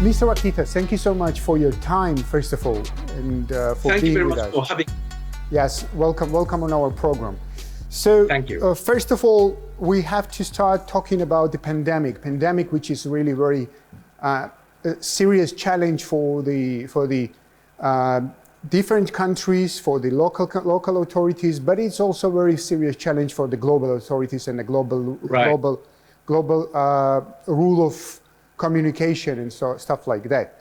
Mr. Akita, thank you so much for your time, first of all, and for being with us. Thank you very much for having me. Yes, welcome on our program. So, thank you. First of all, we have to start talking about the pandemic, which is really very serious challenge for the different countries, for the local authorities, but it's also a very serious challenge for the global authorities and the global rule of communication and stuff like that.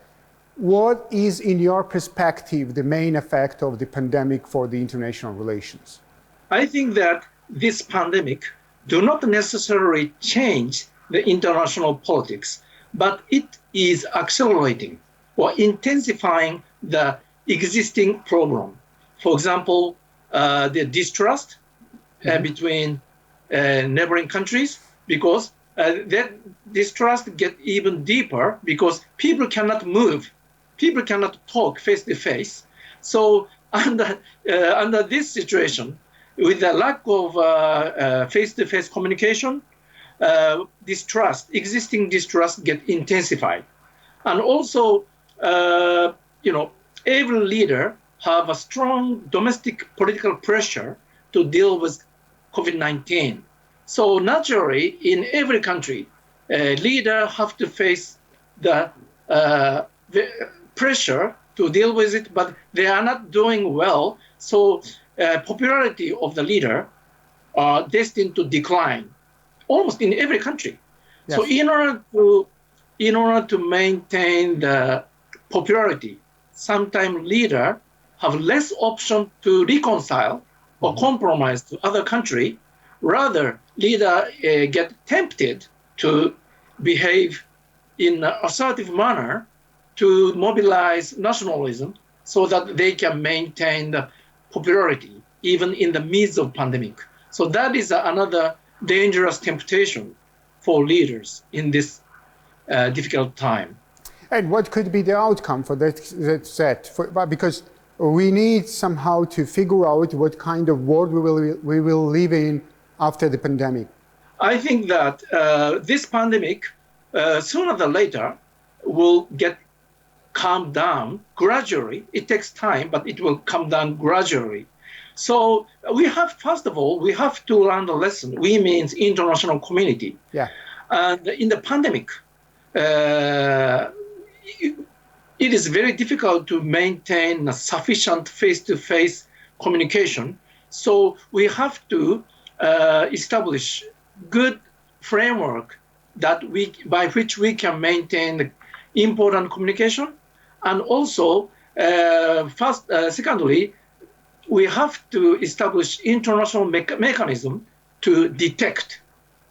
What is, in your perspective, the main effect of the pandemic for the international relations? I think that this pandemic do not necessarily change the international politics, but it is accelerating or intensifying the existing problem. For example, the distrust between neighboring countries, because that distrust gets even deeper because people cannot move, people cannot talk face to face. So under this situation, with the lack of face-to-face communication, existing distrust get intensified. And also, every leader have a strong domestic political pressure to deal with COVID-19. So naturally, in every country, leaders have to face the pressure to deal with it, but they are not doing well. So popularity of the leader are destined to decline, almost in every country. Yes. So in order to maintain the popularity, sometimes leaders have less option to reconcile or compromise to other country. Rather, leaders get tempted to behave in an assertive manner to mobilize nationalism so that they can maintain the popularity even in the midst of pandemic. So that is another dangerous temptation for leaders in this difficult time. And what could be the outcome for that? Because we need somehow to figure out what kind of world we will live in after the pandemic. I think that this pandemic, sooner than later, will get calmed down gradually. It takes time, but it will come down gradually. So first of all, we have to learn the lesson. We means international community. Yeah. And in the pandemic, it is very difficult to maintain a sufficient face-to-face communication. So we have to establish good framework by which we can maintain the important communication. And also, secondly, we have to establish international mechanism to detect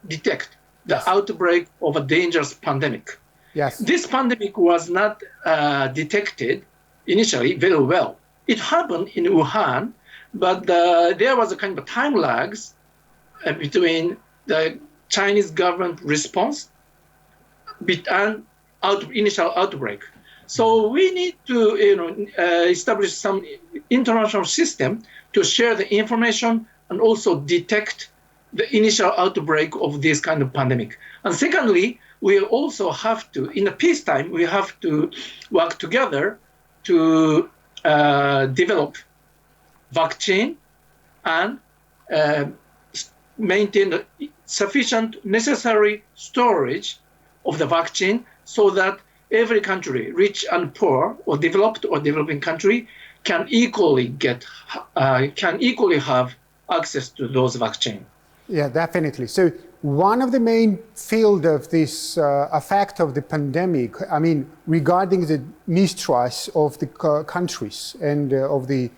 the outbreak of a dangerous pandemic. Yes. This pandemic was not detected initially very well. It happened in Wuhan, but there was a kind of time lags between the Chinese government response and initial outbreak. So we need to establish some international system to share the information and also detect the initial outbreak of this kind of pandemic. And secondly, we also have to, in the peacetime, we have to work together to develop vaccine and maintain the sufficient necessary storage of the vaccine so that every country, rich and poor, or developed or developing country, can equally have access to those vaccines. Yeah, definitely. So one of the main field of this effect of the pandemic, I mean, regarding the mistrust of the countries and of the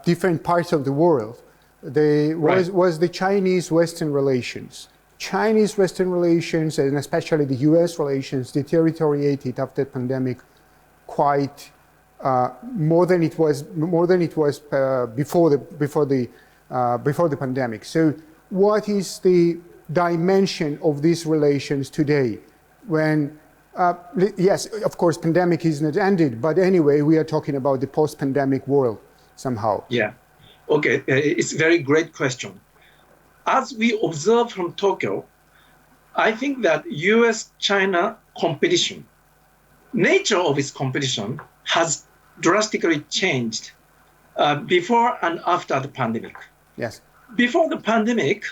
different parts of the world, was the Chinese-Western relations. Chinese-Western relations, and especially the U.S. relations, deteriorated after the pandemic quite more than it was before the pandemic. So, what is the dimension of these relations today? When yes, of course, pandemic is not ended, but anyway, we are talking about the post-pandemic world somehow. Yeah. Okay, it's a very great question. As we observe from Tokyo, I think that U.S.-China competition nature of its competition has drastically changed before and after the pandemic. Yes. Before the pandemic,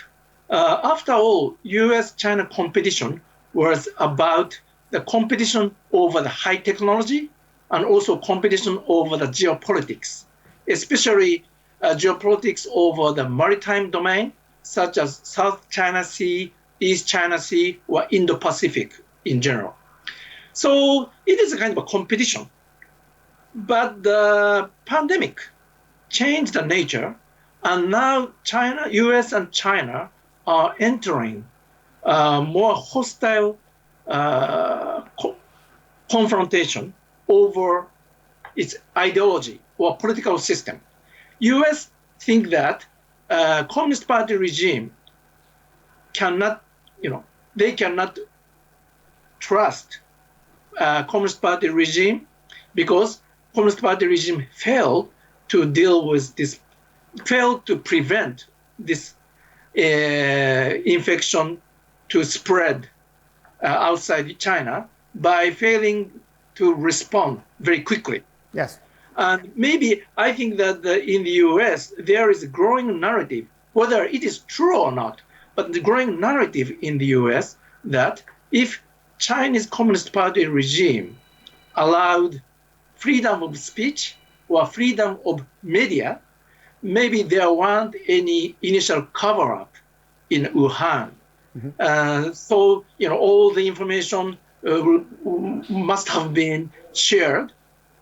after all, US-China competition was about the competition over the high technology and also competition over the geopolitics, especially geopolitics over the maritime domain, such as South China Sea, East China Sea, or Indo-Pacific in general. So it is a kind of a competition. But the pandemic changed the nature, and now China, US and China are entering more hostile confrontation over its ideology or political system. US think that Communist Party regime cannot, they cannot trust Communist Party regime because Communist Party regime failed to deal with this, failed to prevent this infection to spread outside China by failing to respond very quickly. Yes. And maybe I think that in the US, there is a growing narrative, whether it is true or not, but the growing narrative in the US that if Chinese Communist Party regime allowed freedom of speech or freedom of media, maybe there weren't any initial cover-up in Wuhan. Mm-hmm. So, all the information must have been shared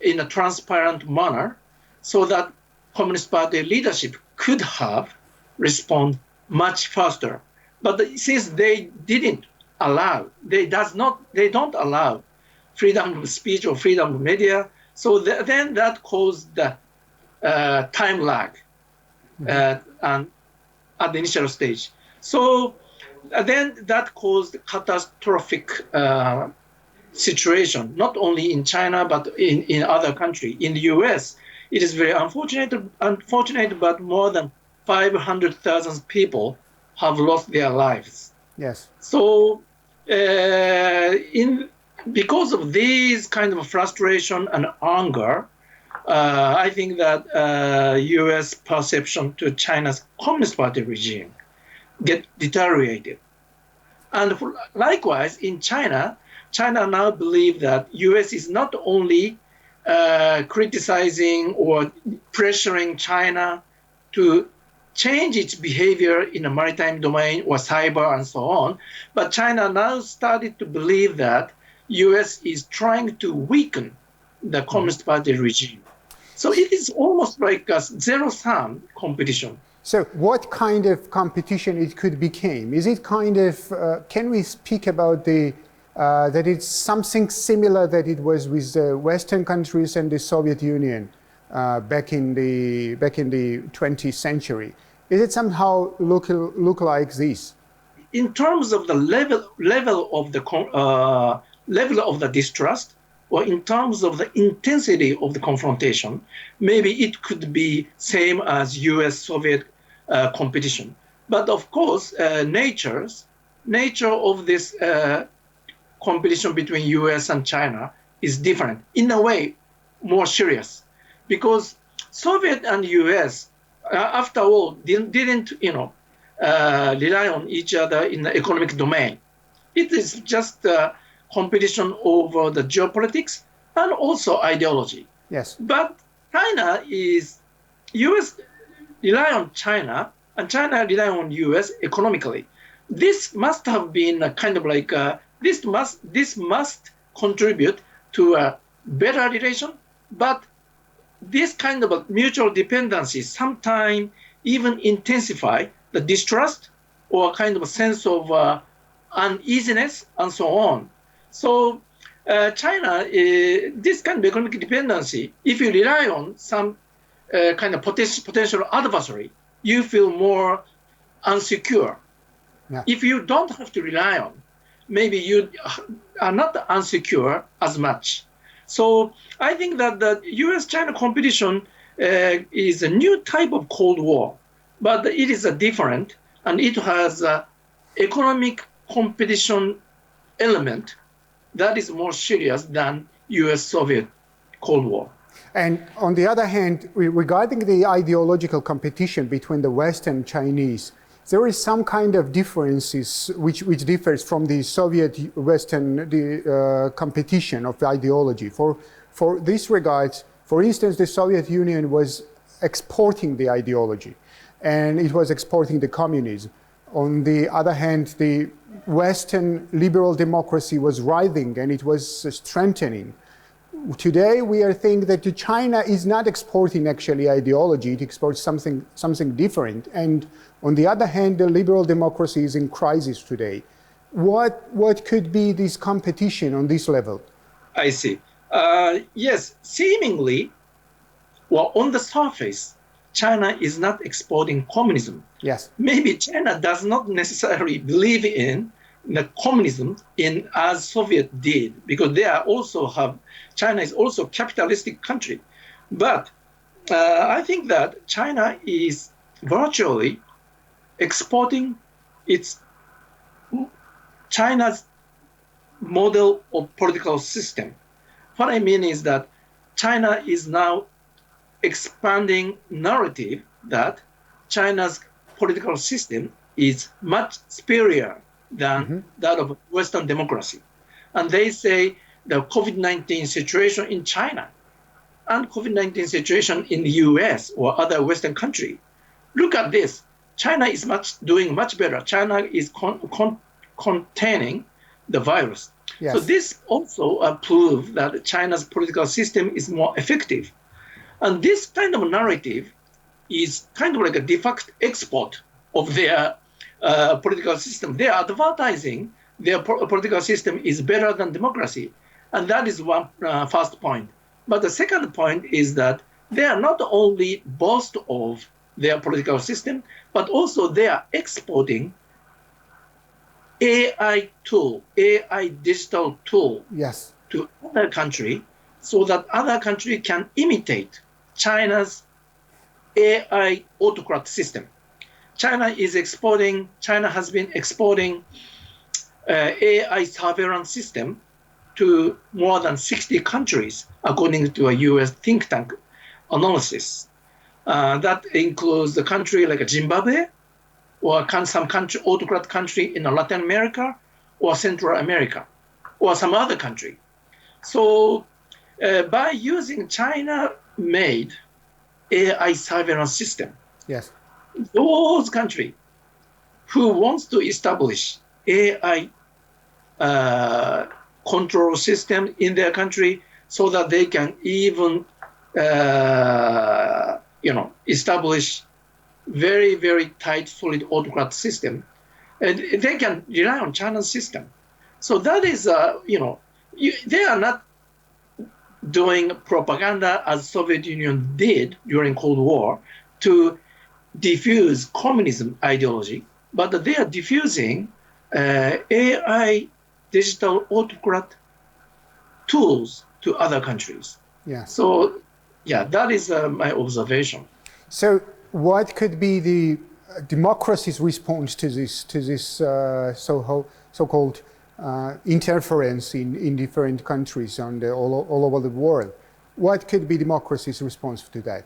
in a transparent manner so that Communist Party leadership could have responded much faster. But since they didn't allow, they don't allow freedom of speech or freedom of media, so then that caused the time lag and at the initial stage. So then that caused catastrophic situation, not only in China, but in other countries. In the US, it is very unfortunate, but more than 500,000 people have lost their lives. Yes. So because of these kind of frustration and anger, I think that US perception to China's Communist Party regime get deteriorated. And likewise, in China now believe that US is not only criticizing or pressuring China to change its behavior in the maritime domain or cyber and so on, but China now started to believe that US is trying to weaken the Communist Party regime. So it is almost like a zero-sum competition. So what kind of competition it could become? Is it kind of, can we speak about that it's something similar that it was with the Western countries and the Soviet Union back in the 20th century? Is it somehow look like this? In terms of the level of the distrust, or in terms of the intensity of the confrontation, maybe it could be same as US-Soviet competition. But of course, nature of this competition between US and China is different, in a way more serious, because Soviet and US, after all, didn't rely on each other in the economic domain. It is just competition over the geopolitics and also ideology. Yes. But US rely on China and China rely on US economically. This must have been a kind of like this must contribute to a better relation, but this kind of mutual dependency sometimes even intensify the distrust or kind of a sense of uneasiness and so on. So China, this kind of economic dependency, if you rely on some kind of potential adversary, you feel more unsecure. Yeah. If you don't have to rely on, maybe you are not unsecure as much. So I think that the US-China competition is a new type of Cold War, but it is a different, and it has an economic competition element that is more serious than US-Soviet Cold War. And on the other hand, regarding the ideological competition between the West and Chinese, there is some kind of differences which differs from the Soviet-Western competition of ideology. For this regards, for instance, the Soviet Union was exporting the ideology, and it was exporting the communism. On the other hand, the Western liberal democracy was writhing and it was strengthening. Today, we are thinking that China is not exporting actually ideology, it exports something different. And on the other hand, the liberal democracy is in crisis today. What could be this competition on this level? I see. Yes, seemingly, well, on the surface, China is not exporting communism. Yes. Maybe China does not necessarily believe in the communism as Soviet did, because China is also a capitalistic country. But I think that China is virtually exporting China's model of political system. What I mean is that China is now expanding narrative that China's political system is much superior than that of Western democracy. And they say the COVID-19 situation in China and COVID-19 situation in the US or other Western country. Look at this. China is doing much better. China is containing the virus. Yes. So this also proves that China's political system is more effective. And this kind of narrative is kind of like a de facto export of their political system. They are advertising their political system is better than democracy. And that is one first point. But the second point is that they are not only boast of their political system, but also they are exporting AI digital tool Yes. to other country so that other country can imitate China's AI autocrat system. China has been exporting AI surveillance system to more than 60 countries, according to a US think tank analysis. That includes the country like Zimbabwe, or some country, autocrat country in Latin America, or Central America, or some other country. So by using China-made AI surveillance system, Yes. those countries who wants to establish AI control system in their country so that they can even establish very, very tight, solid autocrat system, and they can rely on China's system. So that is, they are not doing propaganda as Soviet Union did during Cold War to diffuse communism ideology, but they are diffusing AI digital autocrat tools to other countries. Yeah. So, yeah, that is my observation. So, what could be the democracy's response to this so-called interference in different countries all over the world? What could be democracy's response to that?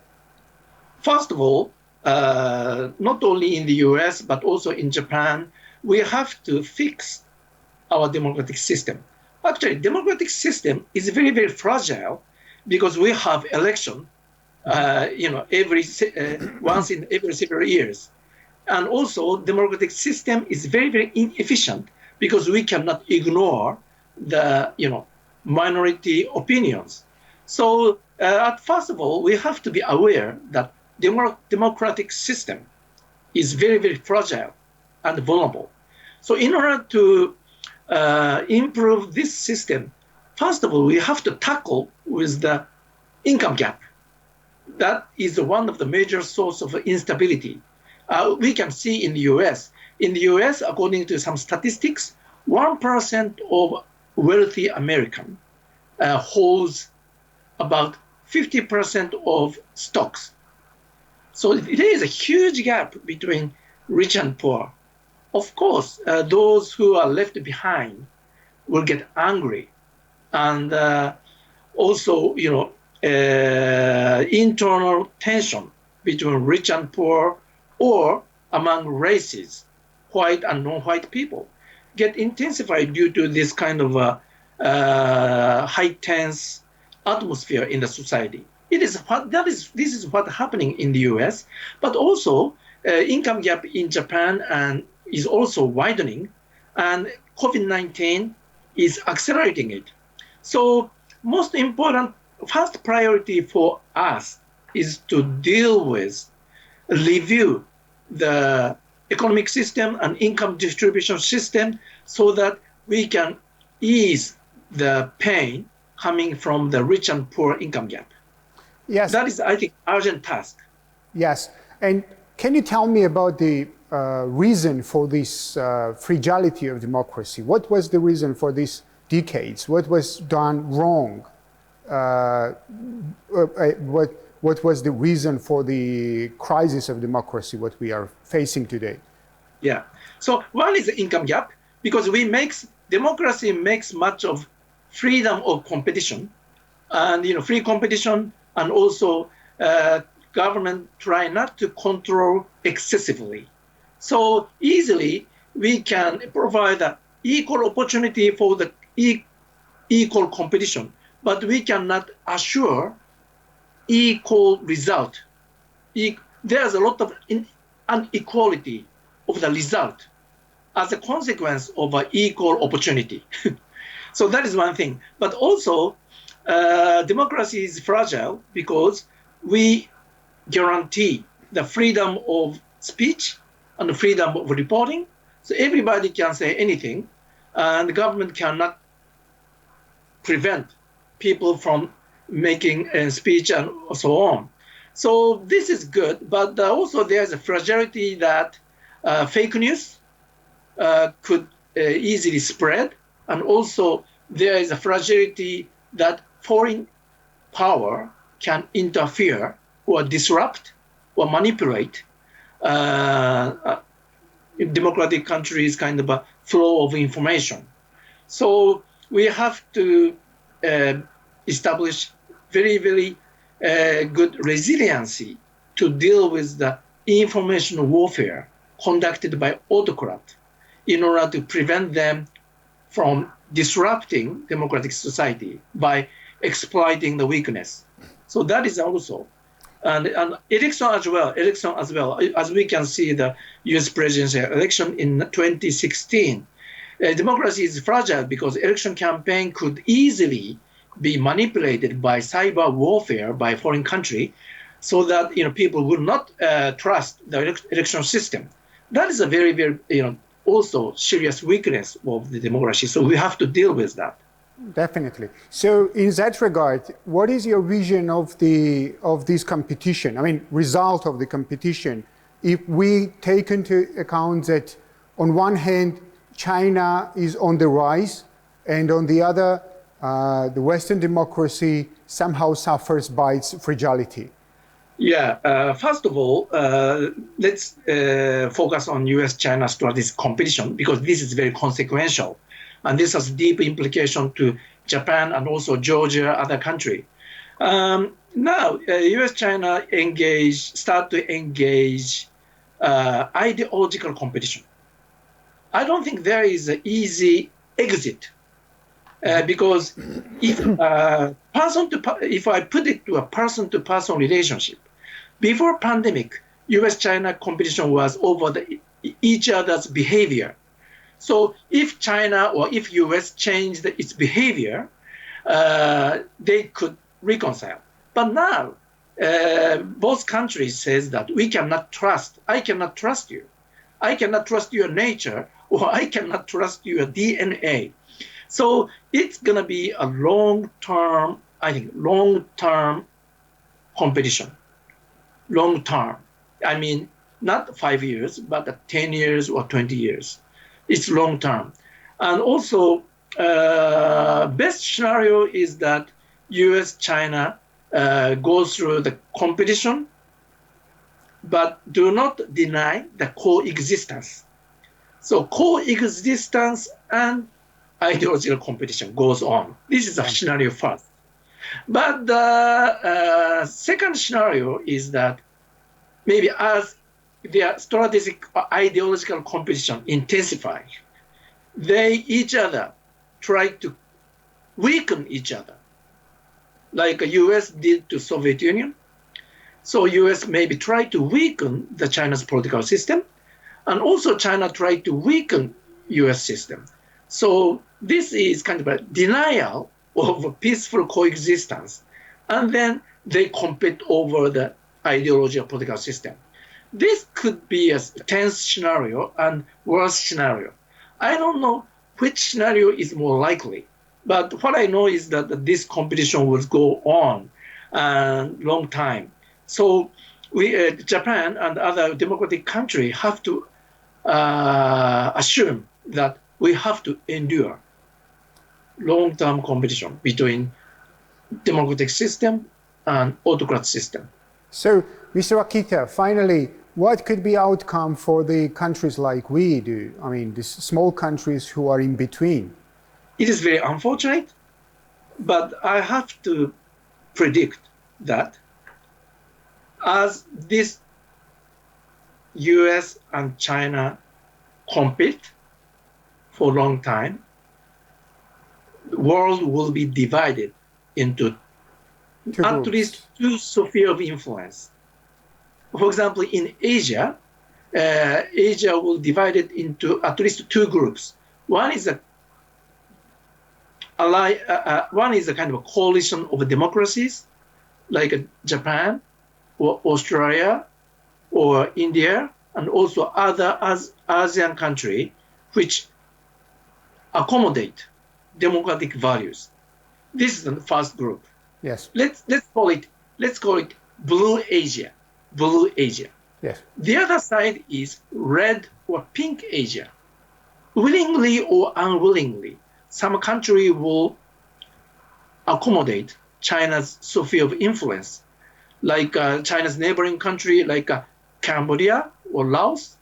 First of all, not only in the US, but also in Japan, we have to fix our democratic system. Actually, democratic system is very, very fragile because we have election, once in every several years. And also, democratic system is very, very inefficient because we cannot ignore the, minority opinions. So, first of all, we have to be aware that democratic system is very, very fragile and vulnerable. So in order to improve this system, first of all, we have to tackle with the income gap. That is one of the major sources of instability. We can see in the US. In the US, according to some statistics, 1% of wealthy American holds about 50% of stocks. So there is a huge gap between rich and poor. Of course, those who are left behind will get angry. And also, internal tension between rich and poor or among races, white and non-white people, get intensified due to this kind of high tense atmosphere in the society. This is what's happening in the US, but also income gap in Japan and is also widening, and COVID-19 is accelerating it. So most important, first priority for us is to review the economic system and income distribution system so that we can ease the pain coming from the rich and poor income gap. Yes. That is, I think, urgent task. Yes. And can you tell me about the reason for this fragility of democracy? What was the reason for these decades? What was done wrong? What was the reason for the crisis of democracy, what we are facing today? Yeah. So one is the income gap, because democracy makes much of freedom of competition, and free competition, and also government try not to control excessively. So easily we can provide an equal opportunity for the equal competition, but we cannot assure equal result. There's a lot of inequality of the result as a consequence of an equal opportunity. So that is one thing. But also, democracy is fragile because we guarantee the freedom of speech and the freedom of reporting. So everybody can say anything, and the government cannot prevent people from making a speech and so on. So this is good, but also there's a fragility that fake news could easily spread, and also there is a fragility that foreign power can interfere or disrupt or manipulate democratic countries' kind of a flow of information. So we have to establish very, very good resiliency to deal with the information warfare conducted by autocrats in order to prevent them from disrupting democratic society by exploiting the weakness. So that is also, and election as well, as we can see the US presidential election in 2016. Democracy is fragile because election campaign could easily be manipulated by cyber warfare by foreign country, so that people would not trust the election system. That is a very, very also serious weakness of the democracy. So we have to deal with that. Definitely. So in that regard, what is your vision of this competition? I mean, result of the competition, if we take into account that on one hand, China is on the rise, and on the other, the Western democracy somehow suffers by its fragility. Yeah, first of all, let's focus on US-China strategic competition, because this is very consequential. And this has deep implication to Japan and also Georgia, other country. Now, US-China start to engage ideological competition. I don't think there is an easy exit, because if I put it to a person-to-person relationship, before pandemic, US-China competition was over each other's behavior. So if China or if US changed its behavior, they could reconcile. But now, both countries says that we cannot trust. I cannot trust you. I cannot trust your nature, or I cannot trust your DNA. So it's going to be a long-term competition. Long-term. I mean, not 5 years, but 10 years or 20 years. It's long-term. And also, best scenario is that US-China goes through the competition, but do not deny the coexistence. So coexistence and ideological competition goes on. This is a scenario first. But the second scenario is that maybe as their strategic ideological competition intensify, they each other try to weaken each other, like the U.S. did to Soviet Union. So U.S. maybe try to weaken the China's political system, and also China tried to weaken U.S. system. So this is kind of a denial of a peaceful coexistence, and then they compete over the ideology of political system. This could be a tense scenario and worse scenario. I don't know which scenario is more likely, but what I know is that this competition will go on a long time. So we, Japan and other democratic countries have to assume that we have to endure long-term competition between democratic system and autocrat system. So, Mr. Akita, finally, what could be outcome for the countries like we do? I mean, these small countries who are in between. It is very unfortunate, but I have to predict that as this US and China compete for a long time, the world will be divided into at least two spheres of influence. For example, in Asia, Asia will divide it into at least two groups. One is a kind of a coalition of democracies, like Japan or Australia or India, and also other ASEAN countries which accommodate democratic values. This is the first group. Yes. Let's call it Blue Asia. Blue Asia. Yes. The other side is red or pink Asia. Willingly or unwillingly, some country will accommodate China's sphere of influence, like China's neighboring country, like Cambodia or Laos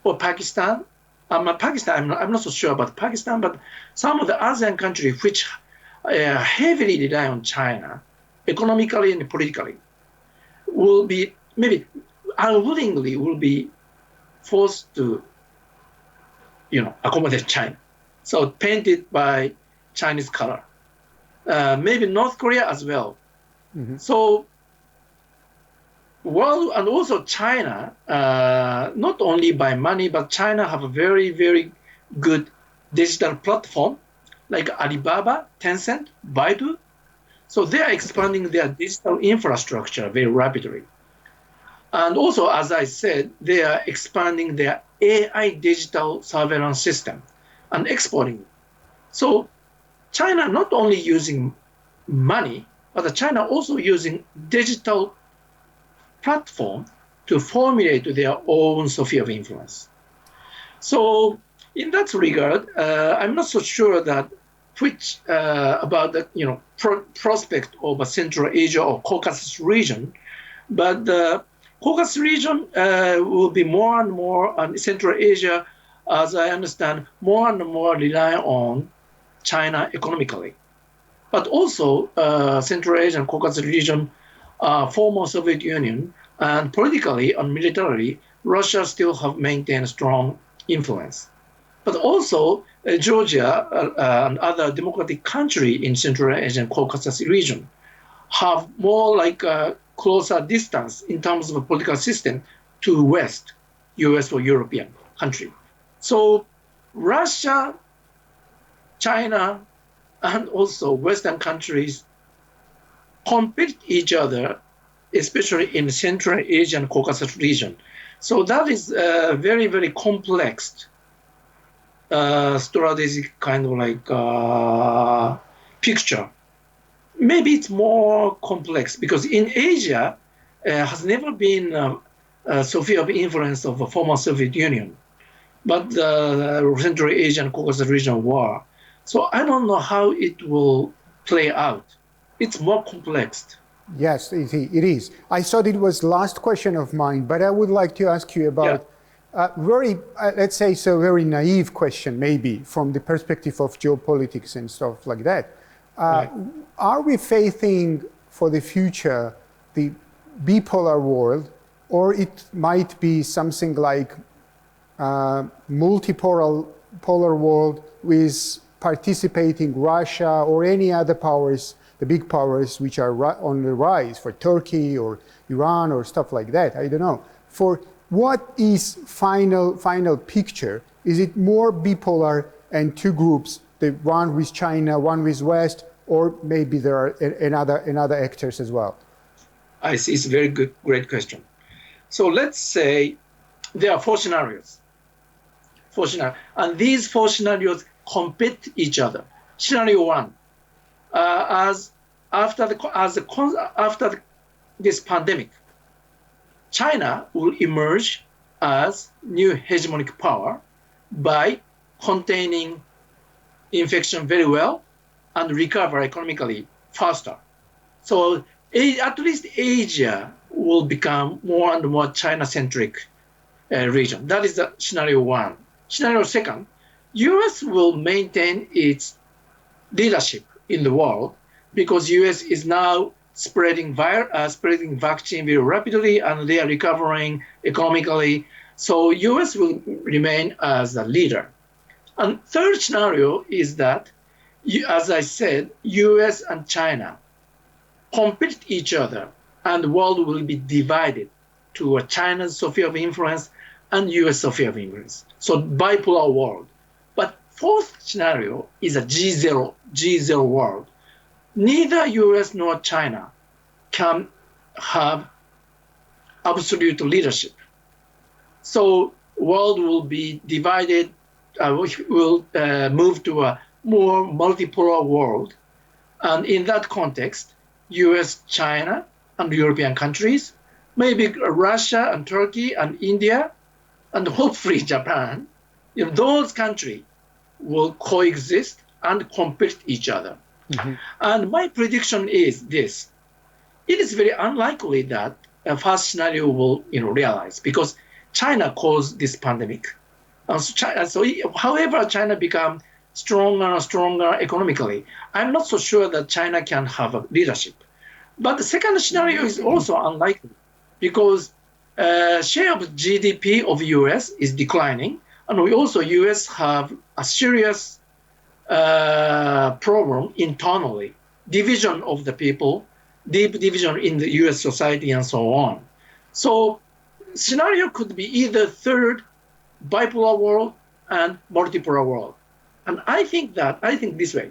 or Pakistan. Pakistan, I'm not so sure about Pakistan, but some of the ASEAN countries which heavily rely on China, economically and politically, will be maybe unwillingly will be forced to, accommodate China. So painted by Chinese color. Maybe North Korea as well. Mm-hmm. So world and also China, not only by money, but China have a very, very good digital platform like Alibaba, Tencent, Baidu. So they are expanding their digital infrastructure very rapidly. And also, as I said, they are expanding their AI digital surveillance system and exporting it. So China not only using money, but China also using digital platform to formulate their own sphere of influence. So in that regard, I'm not so sure that which about the prospect of a Central Asia or Caucasus region, but the Caucasus region will be more and more, and Central Asia, as I understand, more and more rely on China economically. But also Central Asia and Caucasus region, former Soviet Union, and politically and militarily, Russia still have maintained strong influence. But also Georgia and other democratic countries in Central Asia and Caucasus region have more like a closer distance in terms of a political system to West, US or European country. So Russia, China, and also Western countries compete each other, especially in Central Asia and Caucasus region. So that is a very, very complex strategic kind of like picture. Maybe it's more complex because in Asia has never been a sphere of influence of a former Soviet Union, but the Central Asia and Caucasus region were. So I don't know how it will play out. It's more complex. Yes, it is. I thought it was last question of mine, but I would like to ask you about very, let's say, so very naive question, maybe from the perspective of geopolitics and stuff like that. Are we facing for the future the bipolar world, or it might be something like multipolar world with participating Russia or any other powers, the big powers which are on the rise, for Turkey or Iran or stuff like that? I don't know. For what is final picture? Is it more bipolar and two groups, the one with China, one with West, or maybe there are another actors as well? I see. It's a very great question. So let's say there are four scenarios. And these four scenarios compete each other. Scenario one, after this pandemic, China will emerge as new hegemonic power by containing infection very well and recover economically faster. So at least Asia will become more and more China-centric region. That is the scenario one. Scenario second, U.S. will maintain its leadership in the world because U.S. is now spreading vaccine very rapidly and they are recovering economically. So U.S. will remain as a leader. And third scenario is that, as I said, U.S. and China compete each other and the world will be divided to China's sphere of influence and U.S. sphere of influence. So bipolar world. But fourth scenario is a G0 world. Neither U.S. nor China can have absolute leadership. So world will be divided, will move to a more multipolar world. And in that context, U.S., China, and European countries, maybe Russia and Turkey and India, and hopefully Japan, those countries will coexist and compete each other. Mm-hmm. And my prediction is this. It is very unlikely that a first scenario will realize because China caused this pandemic. However China becomes stronger and stronger economically, I'm not so sure that China can have a leadership. But the second scenario is also unlikely because share of GDP of US is declining, and we also US have a serious problem internally, division of the people, deep division in the US society and so on. So scenario could be either third, bipolar world and multipolar world. And I think this way,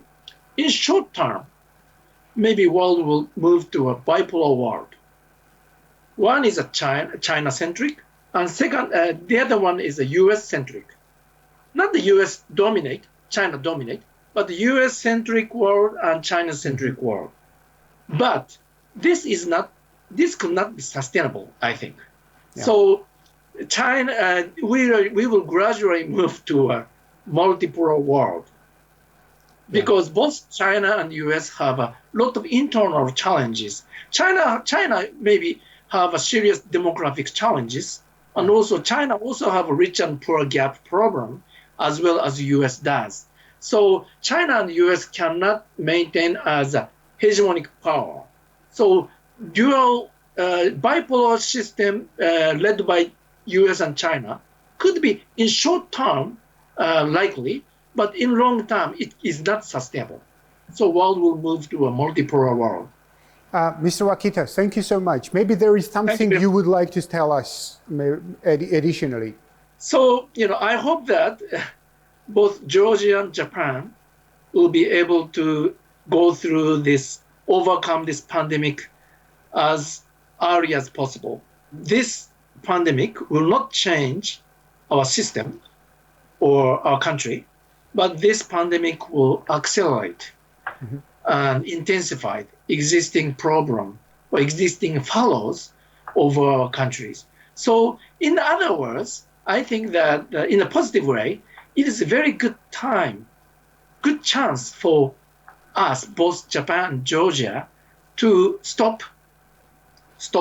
in short term, maybe world will move to a bipolar world. One is a China-centric, and second, the other one is a US-centric. Not the US dominate, China dominate, but the US-centric world and China-centric world. But this could not be sustainable, I think. Yeah. So China, we will gradually move to a multipolar world because both China and US have a lot of internal challenges. China maybe have a serious demographic challenges, and also China also have a rich and poor gap problem, as well as US does. So China and US cannot maintain as a hegemonic power. So dual bipolar system led by US and China could be in short term likely, but in long term it is not sustainable. So world will move to a multipolar world. Mr. Akita, thank you so much. Maybe there is something you would like to tell us additionally. So, I hope that both Georgia and Japan will be able to go through overcome this pandemic as early as possible. This pandemic will not change our system or our country, but this pandemic will accelerate and intensify existing problem or existing fallows over our countries. So in other words, I think that in a positive way, it is a very good time, good chance for us, both Japan and Georgia, to stop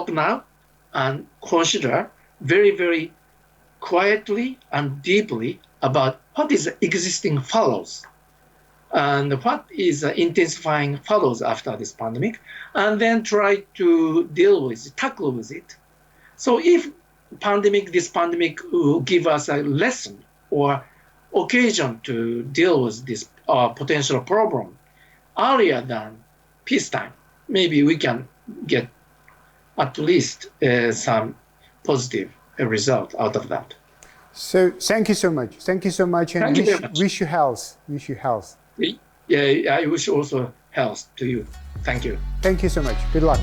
now and consider very, very quietly and deeply about what is the existing fallows and what is intensifying follows after this pandemic, and then try to tackle with it. So if this pandemic will give us a lesson or occasion to deal with this potential problem earlier than peacetime, maybe we can get at least some positive result out of that. So thank you so much. Thank you so much, and wish you health. Wish you health. Yeah, I wish also health to you. Thank you. Thank you so much. Good luck.